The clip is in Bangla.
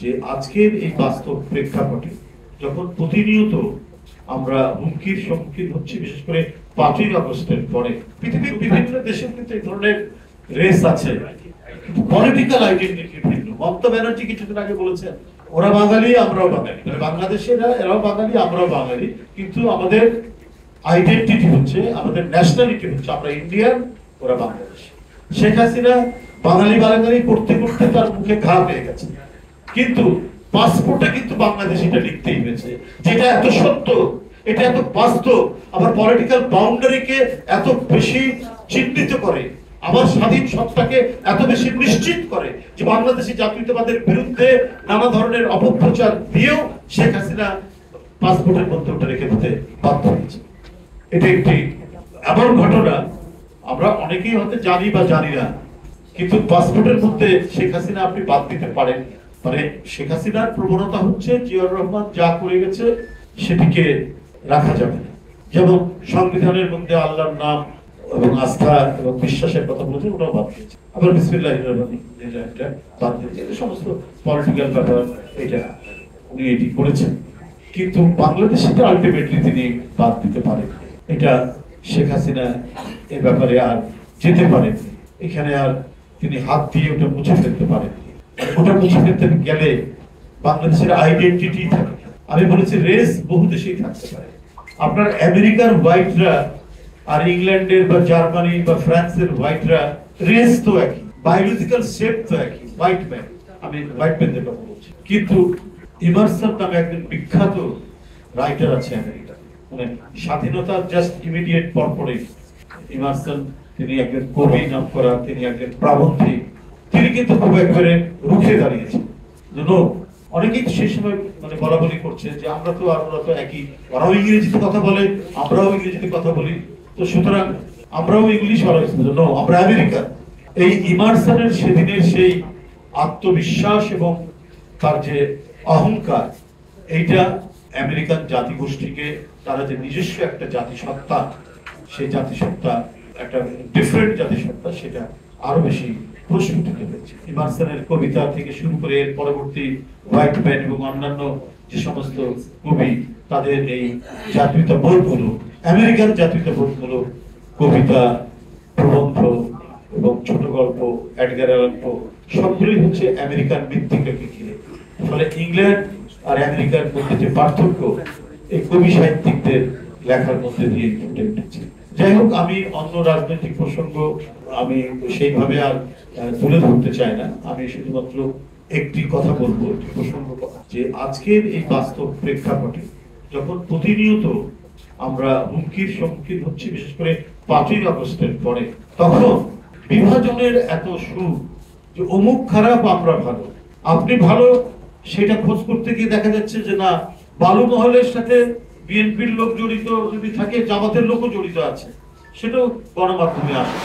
যে আজকের এই বাস্তব প্রেক্ষাপটে যখন প্রতিনিয়ত আমরা হুমকির সম্মুখীন হচ্ছি, বিশেষ করে 5ই আগস্টের পরে পৃথিবীর বিভিন্ন দেশে কিন্তু এই ধরনের রেস আছে, পলিটিক্যাল আইডেন্টিটি ভিন্ন। মমতা ব্যানার্জি কিছুদিন আগে বলেছেন ওরা বাঙালি আমরাও বাঙালি, মানে বাংলাদেশেরা এরাও বাঙালি আমরাও বাঙালি, কিন্তু আমাদের আইডেন্টিটি হচ্ছে, আমাদের ন্যাশনালিটি হচ্ছে আমরা ইন্ডিয়ান, ওরা বাংলাদেশি। শেখ হাসিনা বাঙালি বাঙালি করতে করতে তার মুখে ঘা পেয়ে গেছে, কিন্তু পাসপোর্টে কিন্তু বাংলাদেশিটা লিখতেই হয়েছে, যেটা এত সত্য, এটা এত বাস্তব, আবার পলিটিক্যাল বাউন্ডারিকে এত বেশি চিহ্নিত করে, আবার স্বাধীন সত্তাকে এত বেশি নিশ্চিত করে যে বাংলাদেশি জাতীয়তাবাদের বিরুদ্ধে নানা ধরনের অপপ্রচার দিয়েও শেখ হাসিনা পাসপোর্টের মধ্যে ওটা রেখে দিতে বাধ্য হয়েছে। এটা একটি এমন ঘটনা আমরা অনেকেই হয়তো জানি বা জানি না, কিন্তু পাসপোর্টের মধ্যে শেখ হাসিনা আপনি বাদ দিতে পারেন। মানে শেখ হাসিনার প্রবণতা হচ্ছে জিয়াউর রহমান যা করে গেছে সেটিকে রাখা যাবে না। যেমন সংবিধানের মধ্যে আল্লাহর নাম এবং আস্থা এবং বিশ্বাসের কথা বলেছে, ওটাও বাদ দিয়েছে। আবার বিসমিল্লাহির রহমানির রহিম এটা বাদ দিয়েছে। এই সমস্ত পলিটিক্যাল ব্যাপার এটা উনি এটি করেছেন, কিন্তু বাংলাদেশিটা আলটিমেটলি তিনি বাদ দিতে পারেন। এটা শেখ হাসিনা এ ব্যাপারে আর যেতে পারেন, এখানে আর তিনি হাত দিয়ে ওটা মুছে ফেলতে পারেন। ওটা মুছে ফেলতে গেলে বাংলাদেশের আইডেন্টিটি থাকে। আমি বলেছি রেস বহু দেশেই থাকতে পারে। আপনার আমেরিকার হোয়াইটরা আর ইংল্যান্ডের বা জার্মানি বা ফ্রান্সের হোয়াইটরা রেস তো একই, বায়োলজিক্যাল শেপ তো একই, হোয়াইট ম্যান, আমি হোয়াইট ম্যানদের কথা বলছি। কিন্তু ইমারসন নামে একজন বিখ্যাত রাইটার আছে আমেরিকা, মানে স্বাধীনতার জাস্ট ইমিডিয়েট পরপরই ইমারসন, তিনি একজন কবি নাম করা, তিনি একজন প্রাবন্ধিক, তিনি কিন্তু খুব একবারে রুখে দাঁড়িয়েছেন। অনেকেই সেই সময় মানে বলা বলি করছে যে আমরা তো একই, ওরাও ইংরেজিতে কথা বলে আমরাও ইংরেজিতে কথা বলি, তো সুতরাং আমরাও ইংলিশ আমরা আমেরিকা। এই ইমারসনের সেদিনের সেই আত্মবিশ্বাস এবং তার যে অহংকার, এইটা আমেরিকান জাতিগোষ্ঠীকে, তারা যে নিজস্ব একটা জাতিসত্তা, সেই জাতিসত্তা একটা ডিফারেন্ট জাতিসত্তা, সেটা আরো বেশি প্রস্ফুটিত হয়েছে। ইমারসনের কবিতা থেকে শুরু করে এর পরবর্তী হোয়াইট ম্যান এবং অন্যান্য যে সমস্ত কবি, তাদের এই জাতীয়তাবোধগুলো, আমেরিকান জাতীয়তাবোধগুলো, কবিতা, প্রবন্ধ এবং ছোট গল্প, এডগার অ্যালান পো, সবগুলোই হচ্ছে আমেরিকান মৃত্তিকাকে ঘিরে। ফলে ইংল্যান্ড আর আমেরিকার মধ্যে যে পার্থক্য, এই কবি সাহিত্যিকদের লেখার মধ্যে দিয়ে ফুটে উঠেছে। যাই হোক, আমি অন্য রাজনৈতিক প্রসঙ্গ আমি সেইভাবে আর তুলে ধরতে চাই না। আমি শুধুমাত্র একটি কথা বলবো, একটি প্রসঙ্গ, যে আজকের এই বাস্তব প্রেক্ষাপটে যখন প্রতিনিয়ত আমরা হুমকির সম্মুখীন হচ্ছি, বিশেষ করে 5ই আগস্টের পরে, তখন বিভাজনের এত সুর যে অমুক খারাপ আমরা ভালো, আপনি ভালো, সেটা খোঁজ করতে গিয়ে দেখা যাচ্ছে যে না, বালু মহলের সাথে বিএনপির লোক জড়িত যদি থাকে, জামাতের লোকও জড়িত আছে, সেটাও গণমাধ্যমে আসে।